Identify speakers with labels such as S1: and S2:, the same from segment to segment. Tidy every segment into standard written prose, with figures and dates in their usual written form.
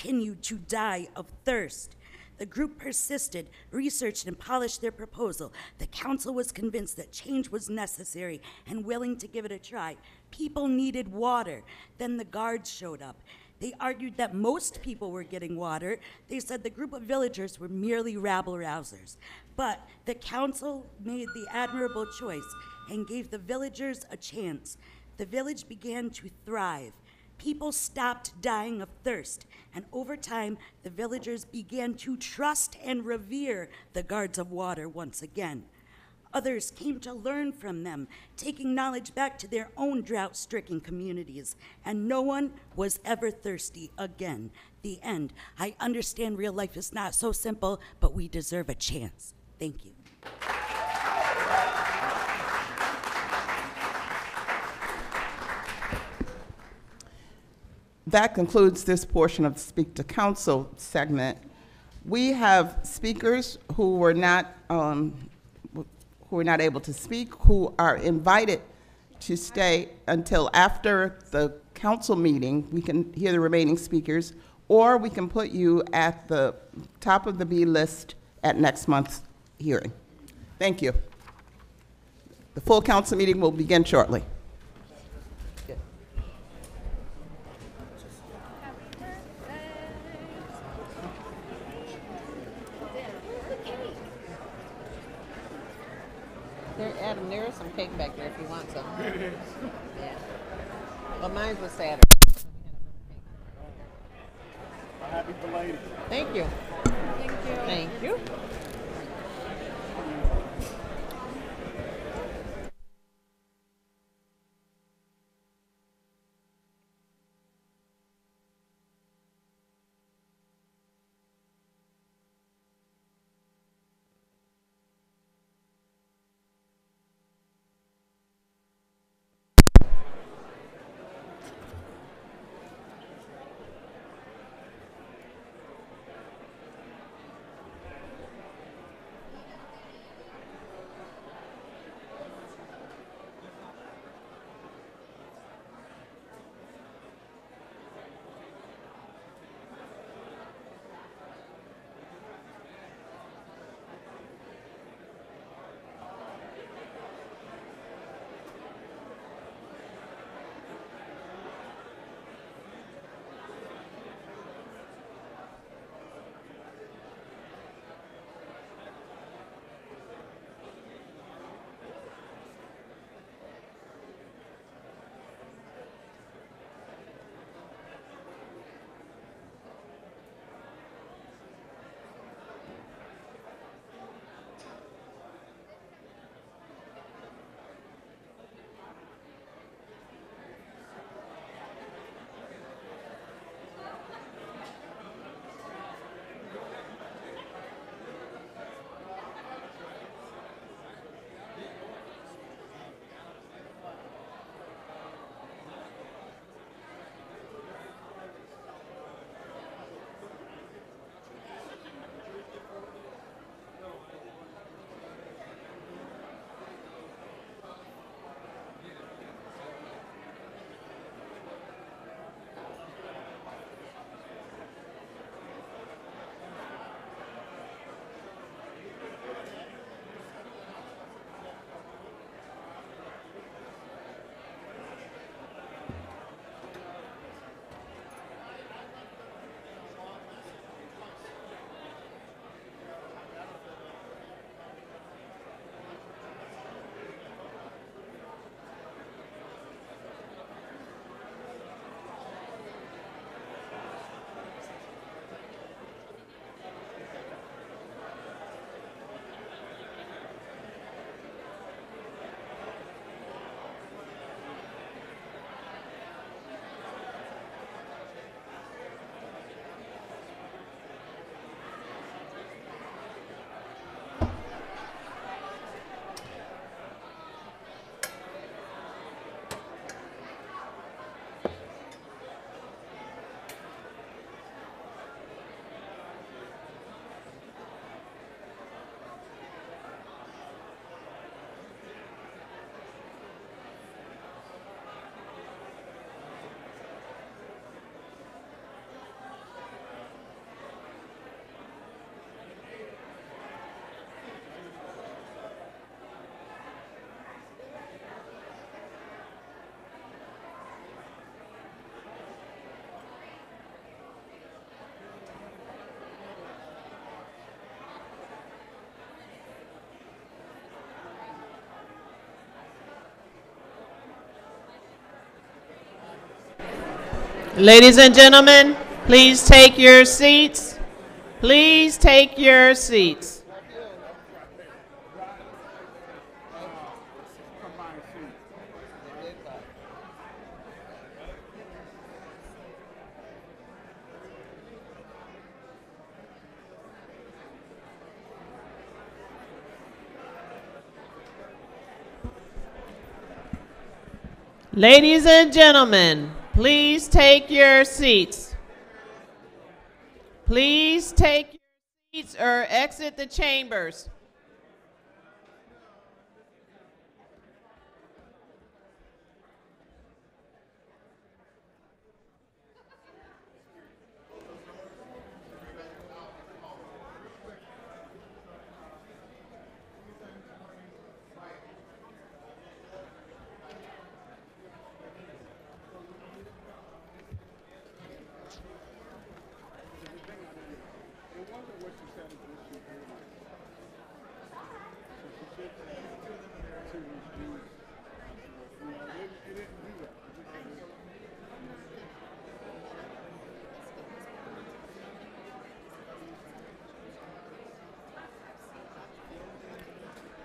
S1: continued to die of thirst. The group persisted, researched, and polished their proposal. The council was convinced that change was necessary and willing to give it a try. People needed water. Then the guards showed up. They argued that most people were getting water. They said the group of villagers were merely rabble-rousers. But the council made the admirable choice and gave the villagers a chance. The village began to thrive. People stopped dying of thirst, and over time, the villagers began to trust and revere the guards of water once again. Others came to learn from them, taking knowledge back to their own drought-stricken communities, and no one was ever thirsty again. The end. I understand real life is not so simple, but we deserve a chance. Thank you.
S2: That concludes this portion of the Speak to Council segment. We have speakers who were not able to speak, who are invited to stay until after the council meeting. We can hear the remaining speakers, or we can put you at the top of the B list at next month's hearing. Thank you. The full council meeting will begin shortly.
S3: Adam, there is some cake back there if you want some. Yeah. Well, mine was Saturday.
S4: Happy belated.
S3: Thank you.
S5: Thank you.
S3: Thank you. Ladies and gentlemen, please take your seats. Please take your seats. Ladies and gentlemen, please take your seats. Please take your seats or exit the chambers.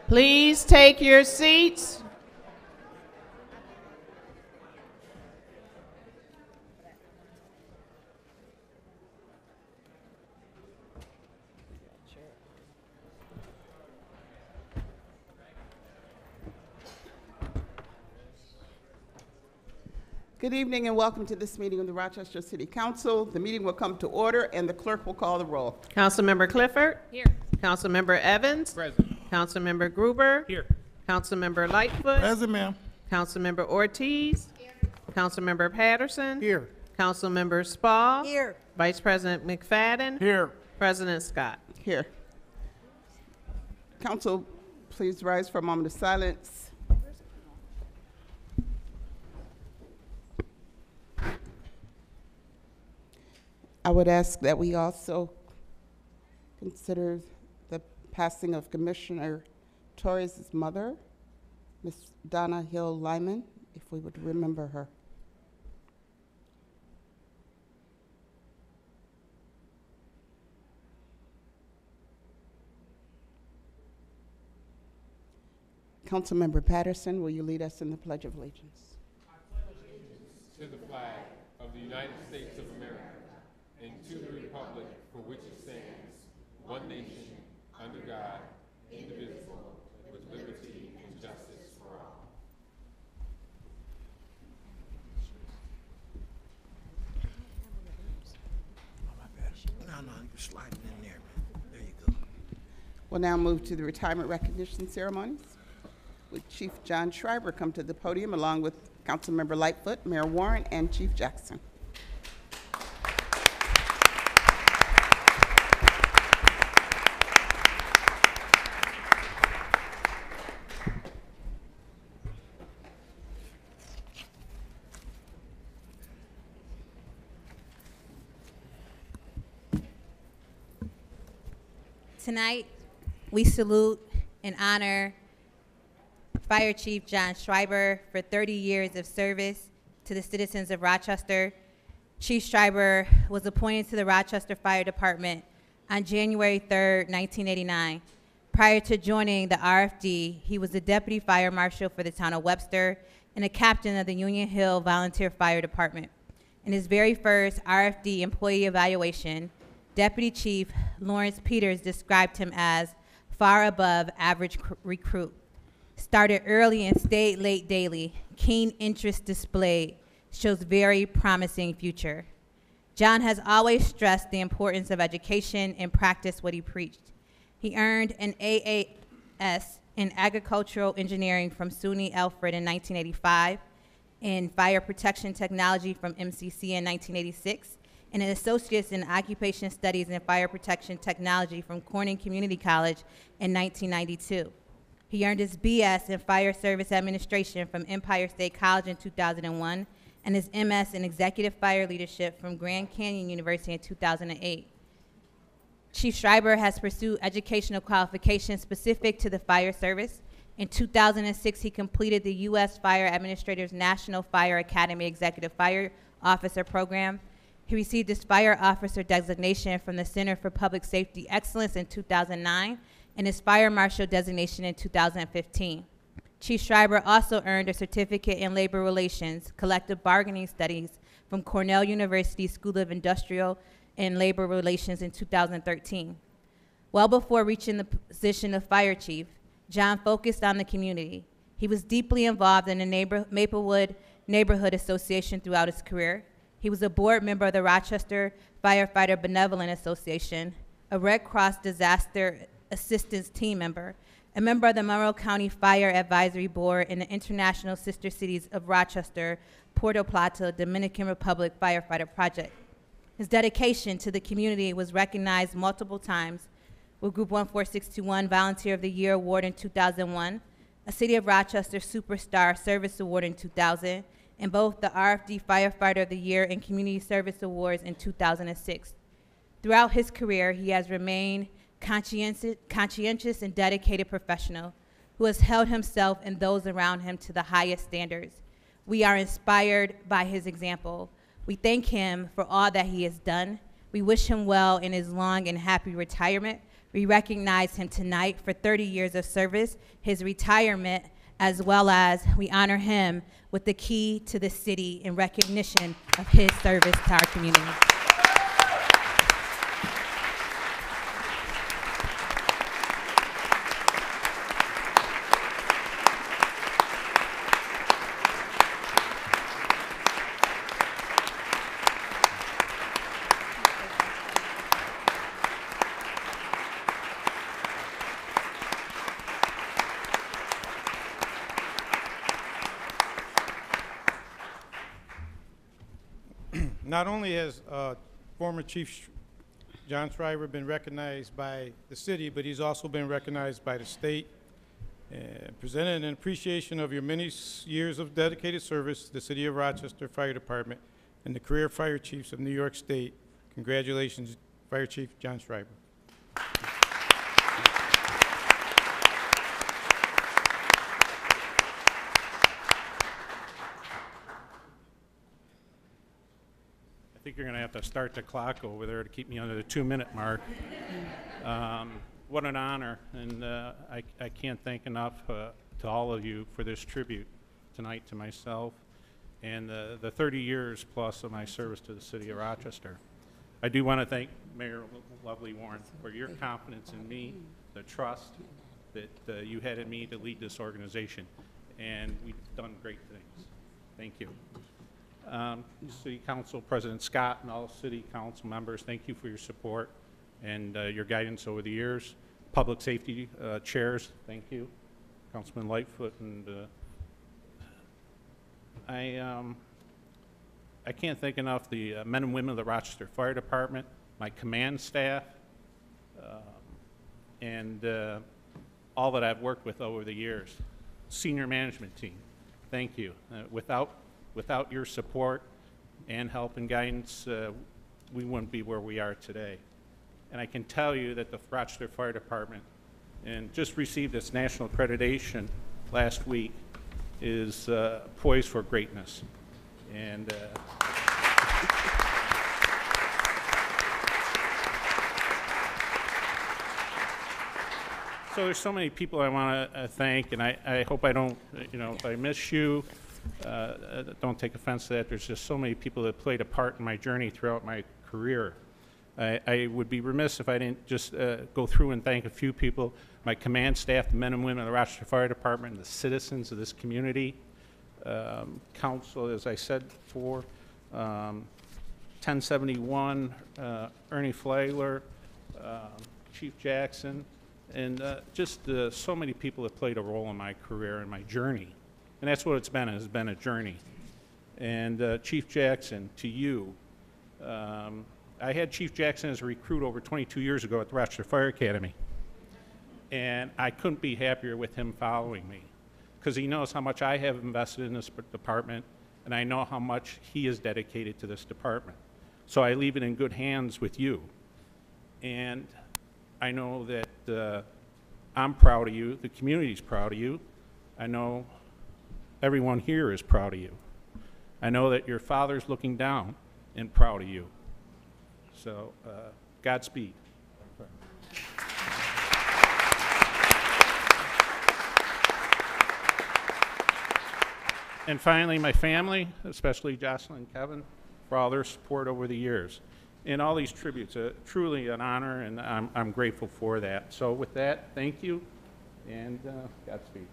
S3: Please take your seats.
S2: Good evening and welcome to this meeting of the Rochester City Council. The meeting will come to order and the clerk will call the roll.
S3: Councilmember Clifford. Here. Councilmember Evans.
S4: Present.
S3: Councilmember Gruber.
S4: Here.
S3: Councilmember Lightfoot.
S4: Present, ma'am.
S3: Councilmember Ortiz. Here. Councilmember Patterson.
S4: Here.
S3: Councilmember Spall.
S1: Here.
S3: Vice President McFadden.
S4: Here.
S3: President Scott.
S2: Here. Council, please rise for a moment of silence. I would ask that we also consider the passing of Commissioner Torres' mother, Miss Donna Hill Lyman, if we would remember her. Councilmember Patterson, will you lead us in the Pledge of Allegiance?
S5: I pledge allegiance to the flag of the United States of America and to the republic for which it stands, one nation, under God, indivisible, with liberty and justice for all.
S6: No, you're sliding in there, man. There you go.
S2: We'll now move to the retirement recognition ceremonies. Would Chief John Schreiber come to the podium along with Councilmember Lightfoot, Mayor Warren, and Chief Jackson.
S7: Tonight, we salute and honor Fire Chief John Schreiber for 30 years of service to the citizens of Rochester. Chief Schreiber was appointed to the Rochester Fire Department on January 3rd, 1989. Prior to joining the RFD, he was the Deputy Fire Marshal for the town of Webster and a captain of the Union Hill Volunteer Fire Department. In his very first RFD employee evaluation, Deputy Chief Lawrence Peters described him as far above average recruit. Started early and stayed late daily. Keen interest displayed. Shows very promising future. John has always stressed the importance of education and practiced what he preached. He earned an AAS in agricultural engineering from SUNY Alfred in 1985, in fire protection technology from MCC in 1986, and an associate's in occupation studies and fire protection technology from Corning Community College in 1992. He earned his BS in fire service administration from Empire State College in 2001 and his MS in executive fire leadership from Grand Canyon University in 2008. Chief Schreiber has pursued educational qualifications specific to the fire service. In 2006, he completed the U.S. Fire Administrators National Fire Academy Executive Fire Officer Program. He received his Fire Officer designation from the Center for Public Safety Excellence in 2009 and his Fire Marshal designation in 2015. Chief Schreiber also earned a certificate in labor relations, collective bargaining studies from Cornell University School of Industrial and Labor Relations in 2013. Well before reaching the position of fire chief, John focused on the community. He was deeply involved in the Maplewood Neighborhood Association throughout his career. He was a board member of the Rochester Firefighter Benevolent Association, a Red Cross Disaster Assistance team member, a member of the Monroe County Fire Advisory Board and the International Sister Cities of Rochester, Puerto Plata, Dominican Republic Firefighter Project. His dedication to the community was recognized multiple times with Group 14621 Volunteer of the Year Award in 2001, a City of Rochester Superstar Service Award in 2000, and both the RFD Firefighter of the Year and Community Service Awards in 2006. Throughout his career, he has remained conscientious and dedicated professional who has held himself and those around him to the highest standards. We are inspired by his example. We thank him for all that he has done. We wish him well in his long and happy retirement. We recognize him tonight for 30 years of service, his retirement, as well as we honor him with the key to the city in recognition of his service to our community.
S8: Not only has former Chief John Schreiber been recognized by the city, but he's also been recognized by the state and presented an appreciation of your many years of dedicated service to the City of Rochester Fire Department and the career fire chiefs of New York State. Congratulations, Fire Chief John Schreiber. I think you're going to have to start the clock over there to keep me under the 2-minute mark. What an honor, and I can't thank enough to all of you for this tribute tonight to myself and the 30 years plus of my service to the City of Rochester. I do want to thank Mayor Lovely Warren for your confidence in me, the trust that you had in me to lead this organization, and we've done great things. Thank you. City Council President Scott and all City Council members, thank you for your support and your guidance over the years. Public Safety chairs, thank you. Councilman Lightfoot, and I can't thank enough the men and women of the Rochester Fire Department, my command staff, and all that I've worked with over the years. Senior management team, thank you. Without your support and help and guidance, we wouldn't be where we are today. And I can tell you that the Rochester Fire Department, and just received its national accreditation last week, is poised for greatness. And so there's so many people I want to thank, and I hope I don't, if I miss you, don't take offense to that. There's just so many people that played a part in my journey throughout my career. I would be remiss if I didn't just go through and thank a few people, my command staff, the men and women of the Rochester Fire Department, and the citizens of this community, council, as I said before, 1071, Ernie Flagler, Chief Jackson, and just so many people that played a role in my career and my journey. And that's what it's been a journey. And Chief Jackson, to you, I had Chief Jackson as a recruit over 22 years ago at the Rochester Fire Academy. And I couldn't be happier with him following me, because he knows how much I have invested in this department, and I know how much he is dedicated to this department. So I leave it in good hands with you. And I know that I'm proud of you, the community's proud of you. I know everyone here is proud of you. I know that your father's looking down and proud of you. So, Godspeed. And finally, my family, especially Jocelyn and Kevin, for all their support over the years. And all these tributes, truly an honor, and I'm grateful for that. So with that, thank you, and Godspeed.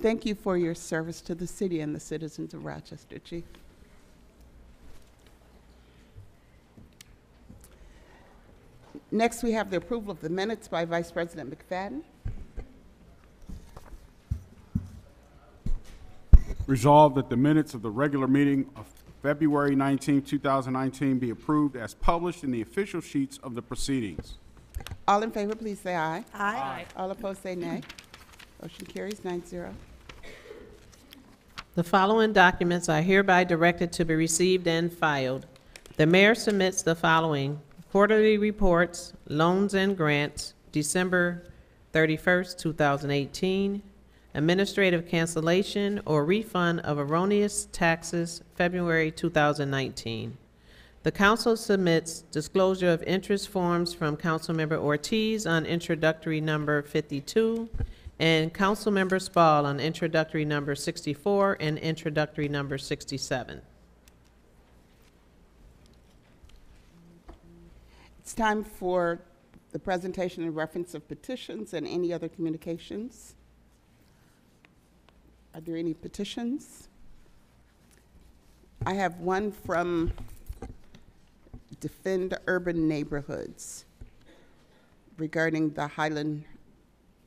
S2: Thank you for your service to the city and the citizens of Rochester, Chief. Next, we have the approval of the minutes by Vice President McFadden.
S4: Resolved that the minutes of the regular meeting of February 19, 2019 be approved as published in the official sheets of the proceedings.
S2: All in favor, please say aye.
S9: Aye.
S2: All opposed, say nay. Motion carries 9-0.
S3: The following documents are hereby directed to be received and filed. The mayor submits the following: quarterly reports, loans and grants, December 31st, 2018, administrative cancellation or refund of erroneous taxes, February 2019. The council submits disclosure of interest forms from Councilmember Ortiz on introductory number 52 and Councilmember Spall on introductory number 64 and introductory number 67.
S2: It's time for the presentation and reference of petitions and any other communications. Are there any petitions? I have one from Defend Urban Neighborhoods regarding the Highland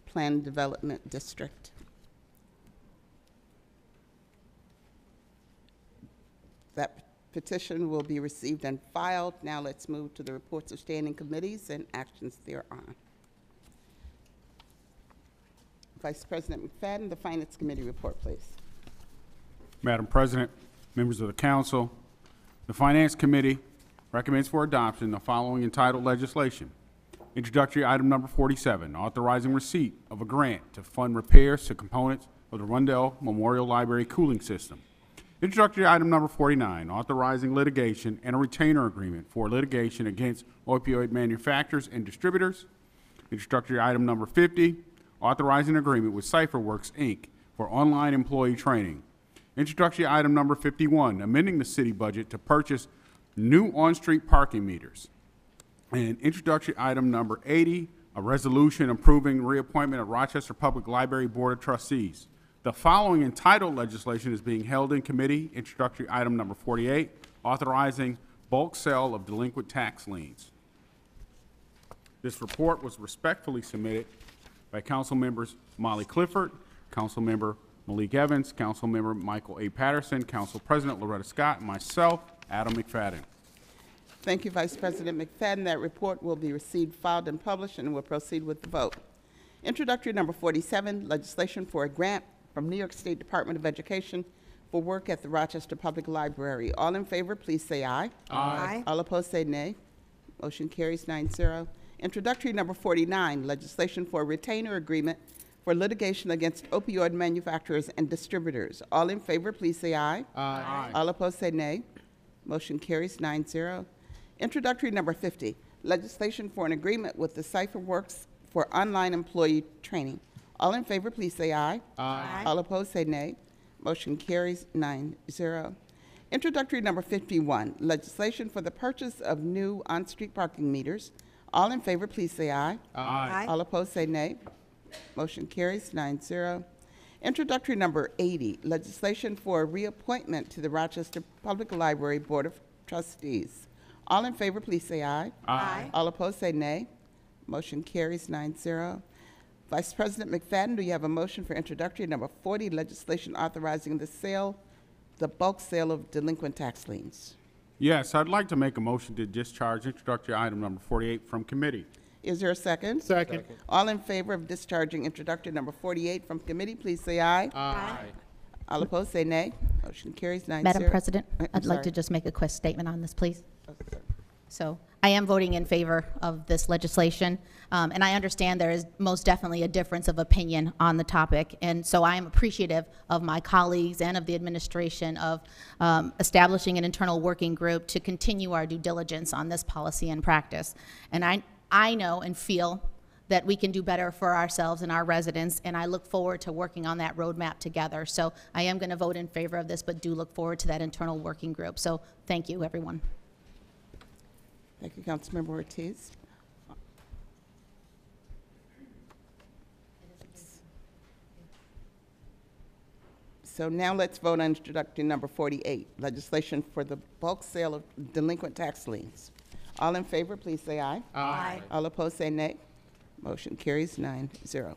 S2: Planned Development District. That petition will be received and filed. Now let's move to the reports of standing committees and actions thereon. Vice President McFadden, the Finance Committee report, please.
S4: Madam President, members of the council, the Finance Committee recommends for adoption the following entitled legislation. Introductory item number 47, authorizing receipt of a grant to fund repairs to components of the Rundell Memorial Library cooling system. Introductory item number 49, authorizing litigation and a retainer agreement for litigation against opioid manufacturers and distributors. Introductory item number 50, authorizing agreement with CipherWorks, Inc. for online employee training. Introductory item number 51, amending the city budget to purchase new on-street parking meters. And introductory item number 80, a resolution approving reappointment of Rochester Public Library Board of Trustees. The following entitled legislation is being held in committee. Introductory item number 48, authorizing bulk sale of delinquent tax liens. This report was respectfully submitted by Council Members Molly Clifford, Council Member Malik Evans, Council Member Michael A. Patterson, Council President Loretta Scott, and myself, Adam McFadden.
S2: Thank you, Vice President McFadden. That report will be received, filed, and published, and we'll proceed with the vote. Introductory number 47, legislation for a grant from New York State Department of Education for work at the Rochester Public Library. All in favor, please say aye.
S9: Aye.
S2: All opposed, say nay. Motion carries 9-0. Introductory number 49, legislation for a retainer agreement for litigation against opioid manufacturers and distributors. All in favor, please say aye.
S9: Aye.
S2: All opposed, say nay. Motion carries 9-0. Introductory number 50, legislation for an agreement with the CipherWorks for online employee training. All in favor, please say aye.
S9: Aye.
S2: All opposed, say nay. Motion carries 9-0. Introductory number 51, legislation for the purchase of new on-street parking meters. All in favor, please say aye.
S9: Aye.
S2: All opposed, say nay. Motion carries 9-0. Introductory number 80, legislation for a reappointment to the Rochester Public Library Board of Trustees. All in favor, please say aye.
S9: Aye.
S2: All opposed, say nay. Motion carries 9-0. Vice President McFadden, do you have a motion for introductory number 40, legislation authorizing the bulk sale of delinquent tax liens?
S4: Yes, I'd like to make a motion to discharge introductory item number 48 from committee.
S2: Is there a second?
S9: Second.
S2: All in favor of discharging introductory number 48 from committee, please say aye.
S9: Aye.
S2: All opposed, say nay. Motion carries 9-0.
S9: Madam President,
S2: I'm
S9: I'd like
S2: sorry.
S9: to just make a quick statement on this, please.
S2: Okay.
S9: So I am voting in favor of this legislation, and I understand there is most definitely a difference of opinion on the topic, and so I am appreciative of my colleagues and of the administration of establishing an internal working group to continue our due diligence on this policy and practice. And I know and feel that we can do better for ourselves and our residents, and I look forward to working on that roadmap together. So I am going to vote in favor of this, but do look forward to that internal working group. So thank you, everyone.
S2: Thank you, Councilmember Ortiz. So now let's vote on introductory number 48, legislation for the bulk sale of delinquent tax liens. All in favor, please say aye.
S9: Aye.
S2: All opposed, say nay. Motion carries 9-0.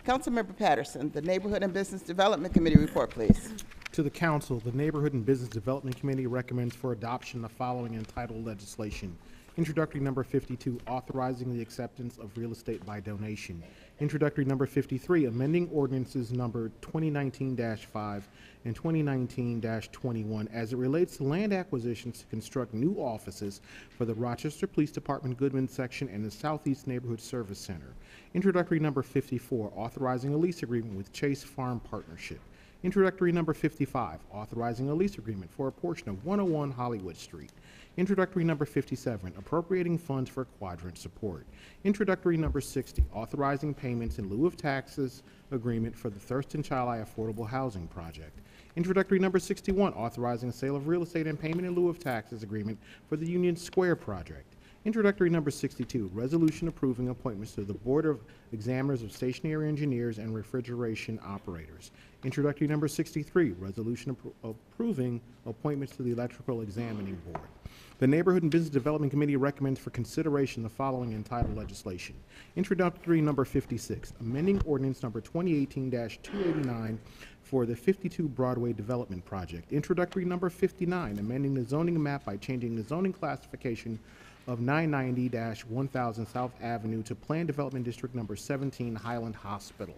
S2: Councilmember Patterson, the Neighborhood and Business Development Committee report, please.
S6: To the council, the Neighborhood and Business Development Committee recommends for adoption the following entitled legislation. Introductory number 52, authorizing the acceptance of real estate by donation. Introductory number 53, amending ordinances number 2019-5 and 2019-21 as it relates to land acquisitions to construct new offices for the Rochester Police Department Goodman Section and the Southeast Neighborhood Service Center. Introductory number 54, authorizing a lease agreement with Chase Farm Partnership. Introductory number 55, authorizing a lease agreement for a portion of 101 Hollywood Street. Introductory number 57, appropriating funds for quadrant support. Introductory number 60, authorizing payments in lieu of taxes agreement for the Thurston Child Eye Affordable Housing Project. Introductory number 61, authorizing a sale of real estate and payment in lieu of taxes agreement for the Union Square Project. Introductory number 62, resolution approving appointments to the Board of Examiners of Stationary Engineers and Refrigeration Operators. Introductory number 63, resolution approving appointments to the Electrical Examining Board. The Neighborhood and Business Development Committee recommends for consideration the following entitled legislation. Introductory number 56, amending ordinance number 2018-289 for the 52 Broadway Development Project. Introductory number 59, amending the zoning map by changing the zoning classification of 990-1000 South Avenue to Planned Development District number 17 Highland Hospital.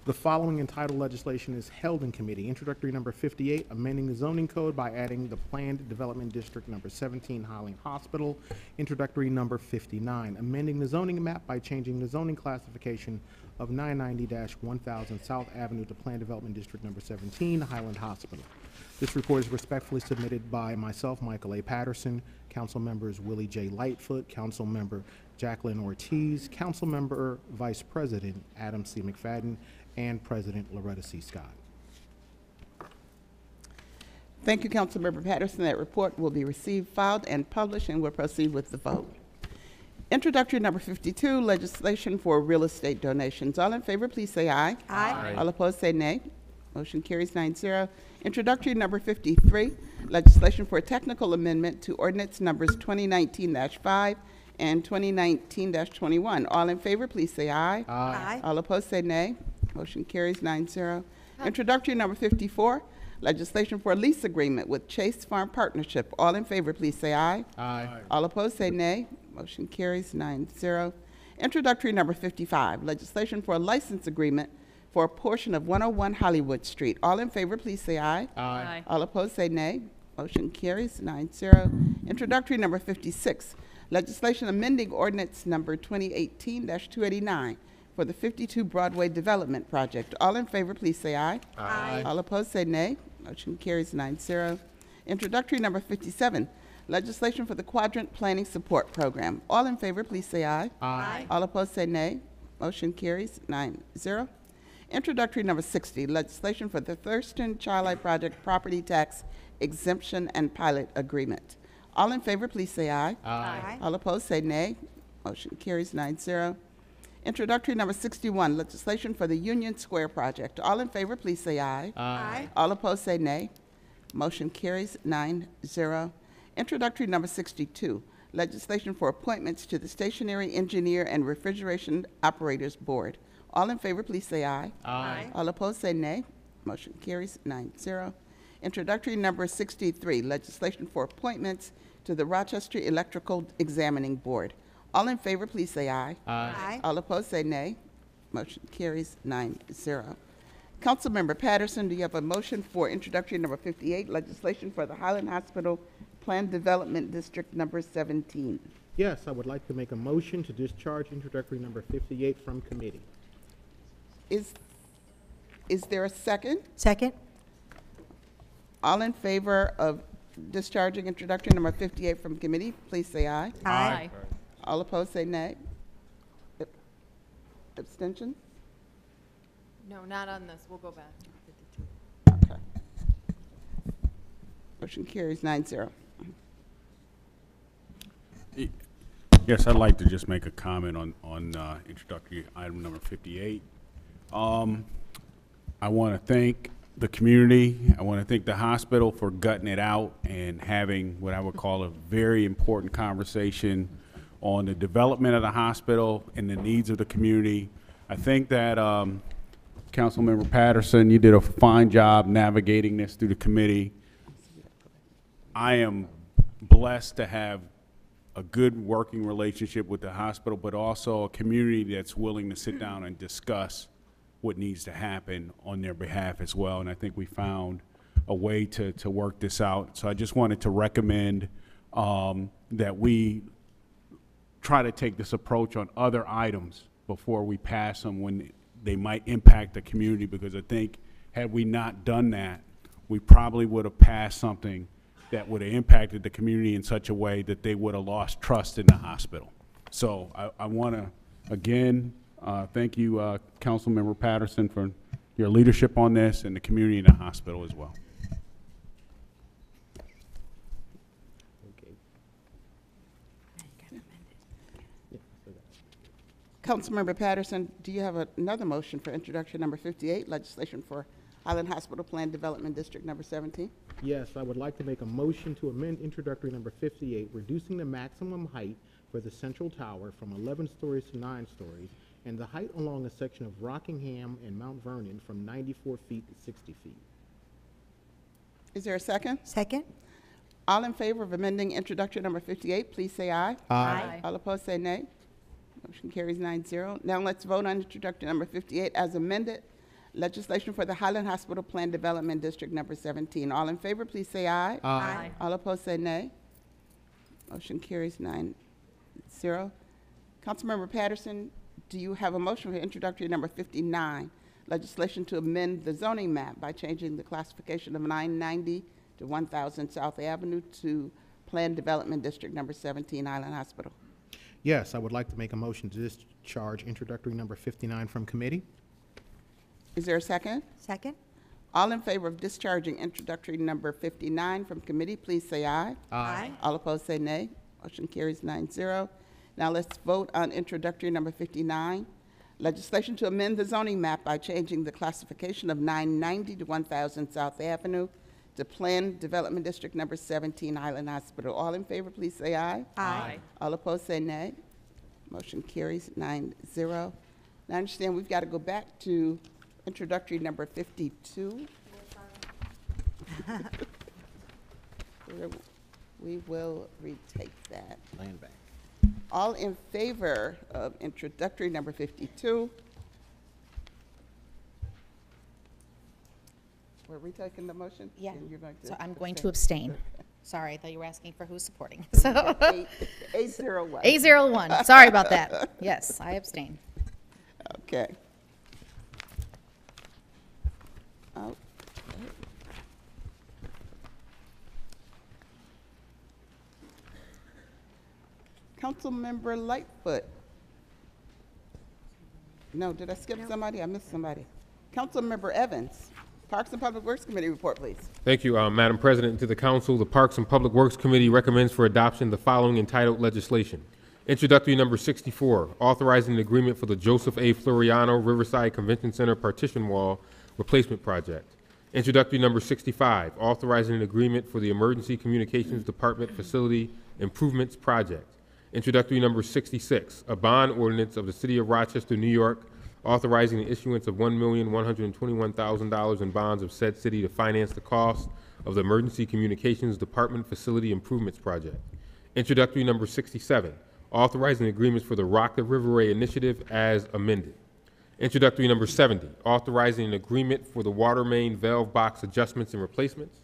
S6: The following entitled legislation is held in committee. Introductory number 58, amending the zoning code by adding the Planned Development District number 17 Highland Hospital. Introductory number 59, amending the zoning map by changing the zoning classification of 990-1000 South Avenue to Planned Development District number 17 Highland Hospital. This report is respectfully submitted by myself, Michael A. Patterson, Council members Willie J. Lightfoot, Council member Jacqueline Ortiz, Council member Vice President Adam C. McFadden, and President Loretta C. Scott.
S2: Thank you, Councilmember Patterson. That report will be received, filed, and published, and we'll proceed with the vote. Introductory number 52, legislation for real estate donations. All in favor, please say aye.
S5: Aye.
S2: All opposed, say nay. Motion carries 9-0. Introductory number 53, legislation for a technical amendment to ordinance numbers 2019-5 and 2019-21. All in favor, please say aye.
S5: Aye.
S2: All opposed, say nay. Motion carries 9-0. Introductory number 54, legislation for a lease agreement with Chase Farm Partnership. All in favor, please say aye.
S5: Aye.
S2: All opposed, say nay. Motion carries 9-0. Introductory number 55, legislation for a license agreement for a portion of 101 Hollywood Street. All in favor, please say aye.
S5: Aye.
S2: All opposed, say nay. Motion carries 9-0. Introductory number 56, legislation amending ordinance number 2018-289 for the 52 Broadway Development Project. All in favor, please say aye.
S5: Aye.
S2: All opposed, say nay. Motion carries 9-0. Introductory number 57, legislation for the Quadrant Planning Support Program. All in favor, please say aye.
S5: Aye.
S2: All opposed, say nay. Motion carries 9-0. Introductory number 60, legislation for the Thurston Child Eye Project Property Tax Exemption and Pilot Agreement. All in favor, please say aye.
S5: Aye.
S2: All opposed, say nay. Motion carries 9-0. Introductory number 61, legislation for the Union Square Project. All in favor, please say aye.
S5: Aye.
S2: All opposed, say nay. Motion carries 9-0. Introductory number 62, legislation for appointments to the Stationary Engineer and Refrigeration Operators Board. All in favor, please say aye.
S5: Aye.
S2: All opposed, say nay. Motion carries 9-0. Introductory number 63, legislation for appointments to the Rochester Electrical Examining Board. All in favor, please say aye.
S5: Aye.
S2: All opposed, say nay. Motion carries 9-0. Councilmember Patterson, do you have a motion for introductory number 58, legislation for the Highland Hospital Planned Development District number 17?
S6: Yes, I would like to make a motion to discharge introductory number 58 from committee.
S2: Is there a second?
S10: Second?
S2: All in favor of discharging introductory number 58 from committee, please say aye.
S10: Aye.
S2: All opposed, say nay. Abstention?
S11: No, not on this. We'll go back.
S2: Okay. Motion carries 9-0.
S4: Yes, I'd like to just make a comment on introductory item number 58. I want to thank the community. I want to thank the hospital for gutting it out and having what I would call a very important conversation on the development of the hospital and the needs of the community. I think that Councilmember Patterson, you did a fine job navigating this through the committee. I am blessed to have a good working relationship with the hospital, but also a community that's willing to sit down and discuss what needs to happen on their behalf as well. And I think we found a way to work this out. So I just wanted to recommend that we try to take this approach on other items before we pass them when they might impact the community, because I think had we not done that, we probably would have passed something that would have impacted the community in such a way that they would have lost trust in the hospital. So I want to, again, thank you, Councilmember Patterson, for your leadership on this, and the community and the hospital as well.
S2: Councilmember Patterson, do you have another motion for introduction number 58, legislation for Highland Hospital Planned Development District number 17?
S6: Yes, I would like to make a motion to amend introductory number 58, reducing the maximum height for the central tower from 11 stories to 9 stories, and the height along a section of Rockingham and Mount Vernon from 94 feet to 60 feet.
S2: Is there a second?
S10: Second?
S2: All in favor of amending introduction number 58, please say aye.
S10: Aye.
S2: All opposed, say nay. Motion carries 9-0. Now let's vote on introductory number 58 as amended. Legislation for the Highland Hospital Planned Development District number 17. All in favor, please say aye.
S10: Aye.
S2: All opposed, say nay. Motion carries 9-0. Councilmember Patterson, do you have a motion for introductory number 59? Legislation to amend the zoning map by changing the classification of 990 to 1000 South Avenue to Planned Development District number 17, Highland Hospital.
S6: Yes, I would like to make a motion to discharge introductory number 59 from committee.
S2: Is there a second?
S10: Second?
S2: All in favor of discharging introductory number 59 from committee, please say aye.
S10: Aye.
S2: All opposed, say nay. Motion carries 9-0. Now let's vote on introductory number 59. Legislation to amend the zoning map by changing the classification of 990 to 1000 South Avenue to Planned Development District number 17, Highland Hospital. All in favor, please say aye.
S10: Aye.
S2: All opposed, say nay. Motion carries 9-0. Now I understand we've got to go back to introductory number 52. We will retake that.
S6: Land back.
S2: All in favor of introductory number 52? We're retaking the motion?
S9: Yeah.
S2: And you're going to
S9: So I'm going
S2: abstain.
S9: to abstain. Sorry, I thought you were asking for who's supporting. So
S2: 801.
S9: 801. Sorry about that. Yes, I abstain.
S2: Okay. Oh. Councilmember Lightfoot. No, did I skip somebody? I missed somebody. Councilmember Evans, Parks and Public Works Committee report, please.
S5: Thank you, Madam President. To the Council, the Parks and Public Works Committee recommends for adoption the following entitled legislation. Introductory number 64, authorizing an agreement for the Joseph A. Floriano Riverside Convention Center partition wall replacement project. Introductory number 65, authorizing an agreement for the Emergency Communications Department Facility Improvements Project. Introductory number 66, a bond ordinance of the City of Rochester, New York, authorizing the issuance of $1,121,000 in bonds of said city to finance the cost of the Emergency Communications Department Facility Improvements Project. Introductory number 67, authorizing agreements for the Rock the Riverway Initiative as amended. Introductory number 70, authorizing an agreement for the water main valve box adjustments and replacements.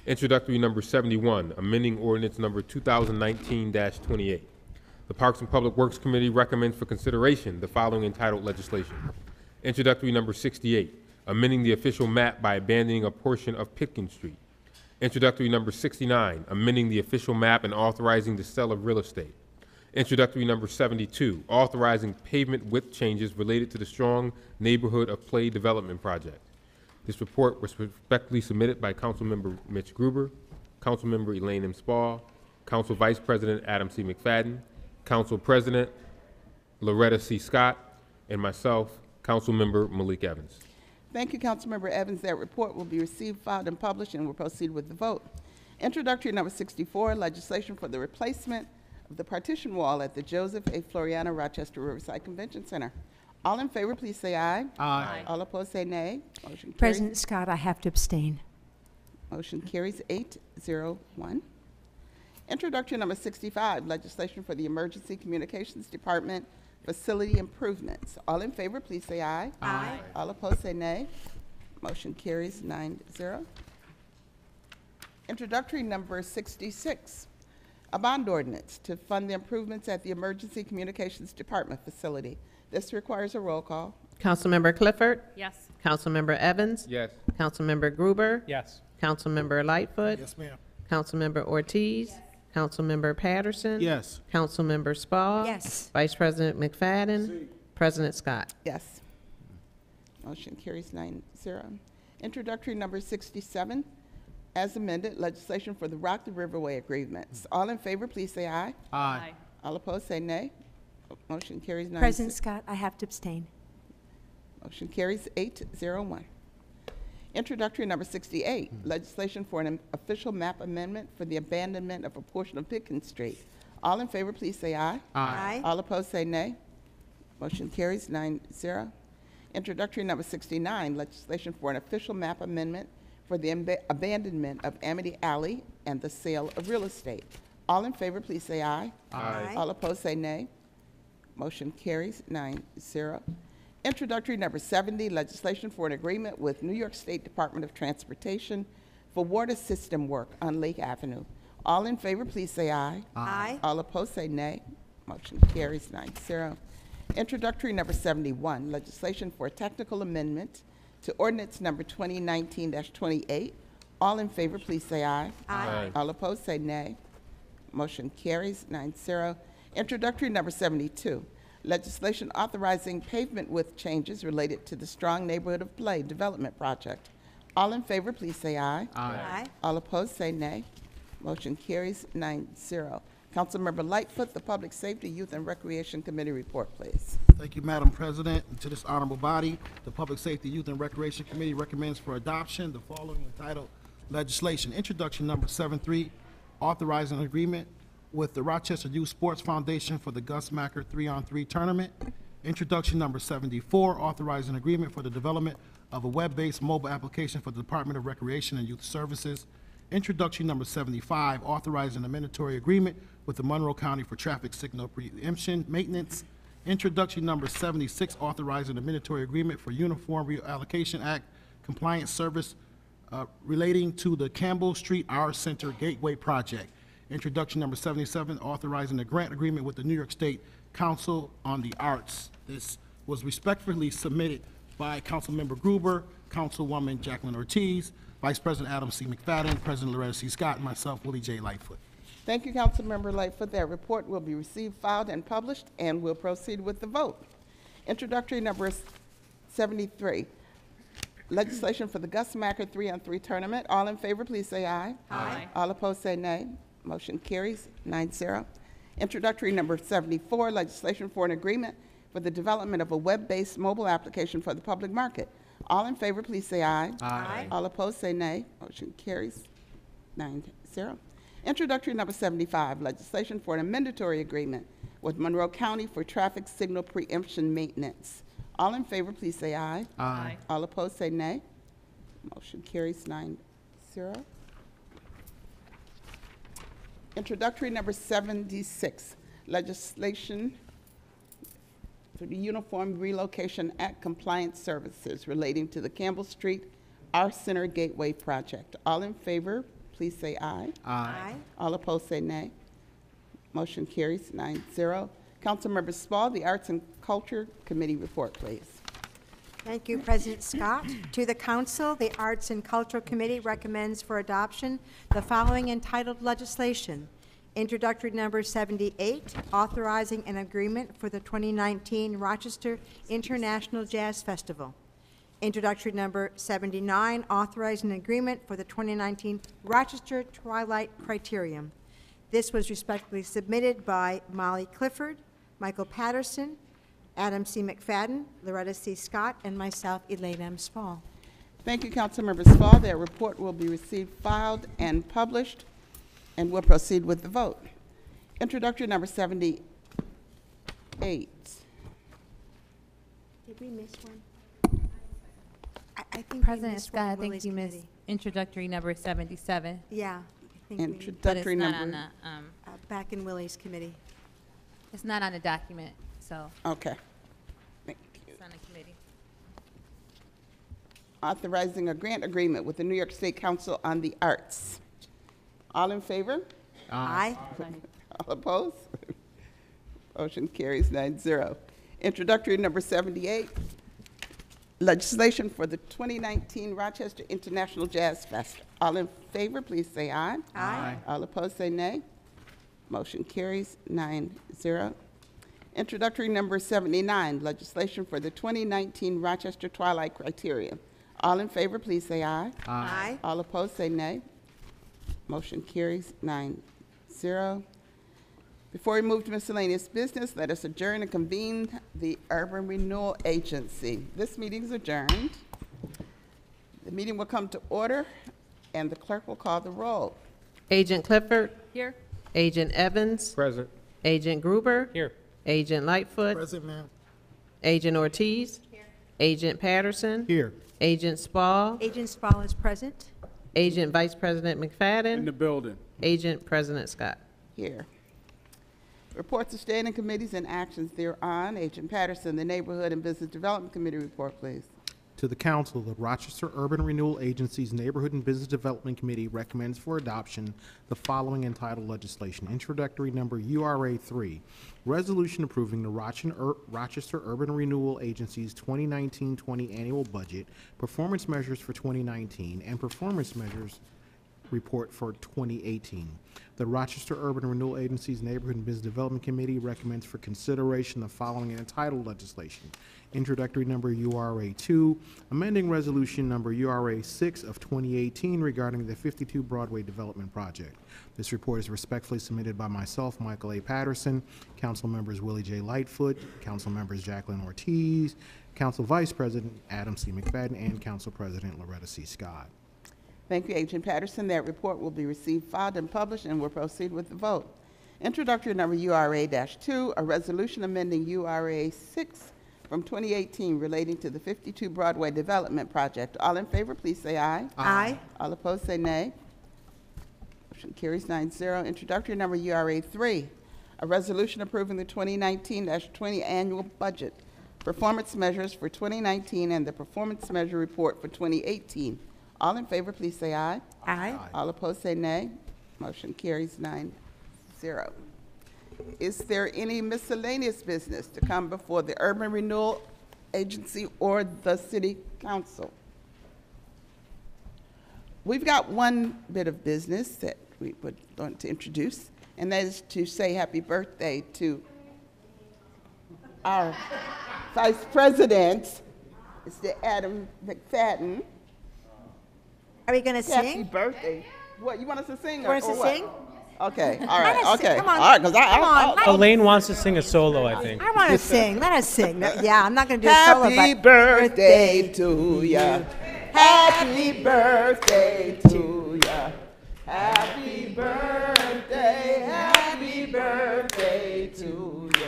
S5: Introductory number 71, amending ordinance number 2019-28. The Parks and Public Works Committee recommends for consideration the following entitled legislation. Introductory number 68, amending the official map by abandoning a portion of Pitkin Street. Introductory number 69, amending the official map and authorizing the sale of real estate. Introductory number 72, authorizing pavement width changes related to the Strong Neighborhood of Play Development Project. This report was respectfully submitted by Councilmember Mitch Gruber, Councilmember Elaine M. Spall, Council Vice President Adam C. McFadden, Council President Loretta C. Scott, and myself, Councilmember Malik Evans.
S2: Thank you, Councilmember Evans. That report will be received, filed, and published, and will proceed with the vote. Introductory number 64, legislation for the replacement of the partition wall at the Joseph A. Floriano Rochester Riverside Convention Center. All in favor, please say aye.
S6: Aye.
S2: All opposed, say nay. Motion carries.
S10: President Scott, I have to abstain.
S2: Motion carries 801. Introductory number 65, legislation for the Emergency Communications Department facility improvements. All in favor, please say aye.
S10: Aye.
S2: All opposed, say nay. Motion carries 9-0. Introductory number 66, a bond ordinance to fund the improvements at the Emergency Communications Department facility. This requires a roll call.
S3: Councilmember Clifford?
S11: Yes.
S3: Councilmember Evans?
S5: Yes.
S3: Councilmember Gruber?
S8: Yes.
S3: Councilmember Lightfoot?
S6: Yes, ma'am.
S3: Councilmember Ortiz? Councilmember Patterson?
S6: Yes.
S3: Councilmember Spall?
S10: Yes.
S3: Vice President McFadden? President Scott?
S2: Yes. Motion carries 9-0. Introductory number 67, as amended, legislation for the Rock the Riverway agreements. All in favor, please say aye.
S6: Aye.
S2: All opposed, say nay. Motion carries 9-0.
S10: President Scott, I have to abstain.
S2: Motion carries 801. Introductory number 68, legislation for an official map amendment for the abandonment of a portion of Pickens Street. All in favor, please say aye.
S10: Aye.
S2: All opposed, say nay. Motion carries 9-0. Introductory number 69, legislation for an official map amendment for the abandonment of Amity Alley and the sale of real estate. All in favor, please say aye.
S10: Aye.
S2: All opposed, say nay. Motion carries 9-0. Introductory number 70, legislation for an agreement with New York State Department of Transportation for water system work on Lake Avenue. All in favor, please say aye.
S10: Aye.
S2: All opposed, say nay. Motion carries 9-0. Introductory number 71, legislation for a technical amendment to ordinance number 2019-28. All in favor, please say aye.
S5: Aye.
S2: All opposed, say nay. Motion carries 9-0. Introductory number 72, legislation authorizing pavement width changes related to the Strong Neighborhood of Play Development Project. All in favor, please say aye.
S10: Aye.
S2: All opposed, say nay. Motion carries 9-0. Councilmember Lightfoot, the Public Safety, Youth, and Recreation Committee report, please.
S12: Thank you, Madam President. And to this honorable body, the Public Safety, Youth, and Recreation Committee recommends for adoption the following entitled legislation. Introduction number 73, authorizing an agreement with the Rochester Youth Sports Foundation for the Gus Macker 3-on-3 tournament. Introduction number 74, authorizing an agreement for the development of a web-based mobile application for the Department of Recreation and Youth Services. Introduction number 75, authorizing a mandatory agreement with the Monroe County for traffic signal preemption maintenance. Introduction number 76, authorizing a mandatory agreement for Uniform Reallocation Act compliance service relating to the Campbell Street Our Center Gateway Project. Introduction number 77, authorizing a grant agreement with the New York State Council on the Arts. This was respectfully submitted by Councilmember Gruber, Councilwoman Jacqueline Ortiz, Vice President Adam C. McFadden, President Loretta C. Scott, and myself, Willie J. Lightfoot.
S2: Thank you, Councilmember Lightfoot. That report will be received, filed, and published, and we'll proceed with the vote. Introductory number 73, legislation for the Gus Macker 3-on-3 tournament. All in favor, please say aye.
S11: Aye.
S2: All opposed, say nay. Motion carries 9-0. Introductory number 74, legislation for an agreement for the development of a web-based mobile application for the public market. All in favor, please say aye.
S10: Aye.
S2: All opposed, say nay. Motion carries 9-0. Introductory number 75, legislation for an amendatory agreement with Monroe County for traffic signal preemption maintenance. All in favor, please say aye.
S11: Aye.
S2: All opposed, say nay. Motion carries 9-0. Introductory number 76, legislation for the Uniform Relocation Act compliance services relating to the Campbell Street Our Center Gateway project. All in favor, please say aye.
S10: Aye.
S2: All opposed say nay. Motion carries 9-0. Councilmember Spall, the Arts and Culture Committee report, please.
S10: Thank you, President Scott. To the Council, the Arts and Cultural Committee recommends for adoption the following entitled legislation. Introductory number 78, authorizing an agreement for the 2019 Rochester International Jazz Festival. Introductory number 79, authorizing an agreement for the 2019 Rochester Twilight Criterium. This was respectively submitted by Molly Clifford, Michael Patterson, Adam C. McFadden, Loretta C. Scott, and myself, Elaine M. Spall.
S2: Thank you, Councilmember Spall. That report will be received, filed, and published, and we'll proceed with the vote. Introductory number 78.
S10: Did we miss one? I think we
S7: President
S10: missed
S7: Scott,
S10: one
S7: I
S10: in
S7: think
S10: Willie's
S7: you missed
S10: committee.
S7: introductory number 77.
S10: Yeah, I think we,
S7: But
S2: Introductory
S7: it's not
S2: number.
S7: on the,
S10: back in Willie's committee.
S7: it's not on the document, so
S2: Okay. Thank you.
S7: it's on the committee.
S2: Authorizing a grant agreement with the New York State Council on the Arts. All in favor?
S10: Aye.
S2: All opposed? Motion carries 9-0. Introductory number 78, legislation for the 2019 Rochester International Jazz Fest. All in favor, please say aye.
S10: Aye.
S2: All opposed, say nay. Motion carries 9-0. Introductory number 79, legislation for the 2019 Rochester Twilight Criterion. All in favor, please say aye.
S10: Aye.
S2: All opposed, say nay. Motion carries 9-0. Before we move to miscellaneous business, let us adjourn and convene the Urban Renewal Agency. This meeting is adjourned. The meeting will come to order, and the clerk will call the roll.
S3: Agent Clifford,
S11: Here?
S3: Agent Evans,
S8: Present.
S3: Agent Gruber,
S8: Here.
S3: Agent Lightfoot,
S12: Present, ma'am.
S3: Agent Ortiz, Agent Patterson,
S6: Here.
S3: Agent Spall,
S10: Agent Spall is present.
S3: Agent Vice President
S4: In
S3: McFadden,
S4: the building.
S3: Agent President Scott.
S2: Here. Reports of standing committees and actions thereon. Agent Patterson, the Neighborhood and Business Development Committee report, please.
S6: To the Council, the Rochester Urban Renewal Agency's Neighborhood and Business Development Committee recommends for adoption the following entitled legislation. Introductory number URA 3, resolution approving the Rochester Urban Renewal Agency's 2019-20 annual budget, performance measures for 2019, and performance measures report for 2018. The Rochester Urban Renewal Agency's Neighborhood and Business Development Committee recommends for consideration the following entitled legislation. Introductory number URA 2, amending resolution number URA 6 of 2018 regarding the 52 Broadway Development Project. This report is respectfully submitted by myself, Michael A. Patterson, Council members Willie J. Lightfoot, Council members Jacqueline Ortiz, Council Vice President Adam C. McFadden, and Council President Loretta C. Scott.
S2: Thank you, Agent Patterson. That report will be received, filed, and published, and we'll proceed with the vote. Introductory number URA-2, a resolution amending URA 6 from 2018 relating to the 52 Broadway Development Project. All in favor, please say aye.
S10: Aye.
S2: All opposed, say nay. Motion carries 9-0. Introductory number URA-3, a resolution approving the 2019-20 annual budget, performance measures for 2019, and the performance measure report for 2018. All in favor, please say aye.
S10: Aye.
S2: All opposed, say nay. Motion carries 9-0. Is there any miscellaneous business to come before the Urban Renewal Agency or the City Council? We've got one bit of business that we would want to introduce, and that is to say happy birthday to our Vice President, Mr. Adam McFadden.
S10: Are we going to
S2: Happy
S10: sing?
S2: birthday. What, you want us to sing?
S10: You want us
S2: or
S10: to
S2: what?
S10: sing?
S2: Okay, all right,
S10: Let us sing.
S2: okay.
S10: Come on.
S2: All right, because
S10: Come on.
S13: Elaine wants to sing a solo, I think.
S10: I want to sing. Let us sing. Yeah, I'm not going to do a solo,
S2: Happy
S10: but
S2: birthday to ya. Happy birthday to ya. Happy birthday, happy birthday to ya.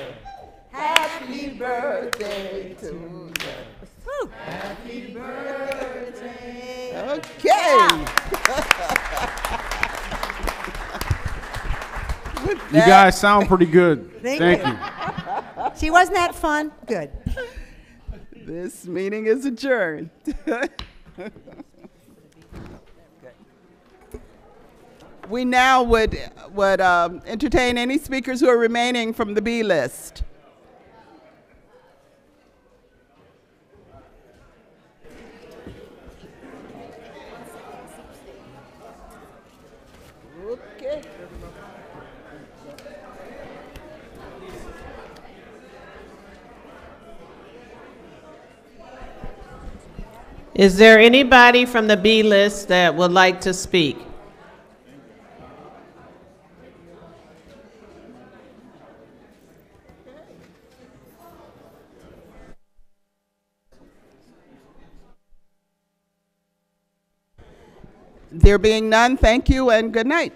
S2: Happy birthday to ya.
S10: Woo.
S2: Happy birthday. Okay. With
S4: You
S2: that-
S4: guys sound pretty good.
S10: Thank
S4: Thank
S10: you.
S4: you.
S10: See, wasn't that fun? Good.
S2: This meeting is adjourned. We now would entertain any speakers who are remaining from the B list. Okay.
S3: Is there anybody from the B list that would like to speak?
S2: There being none, thank you and good night.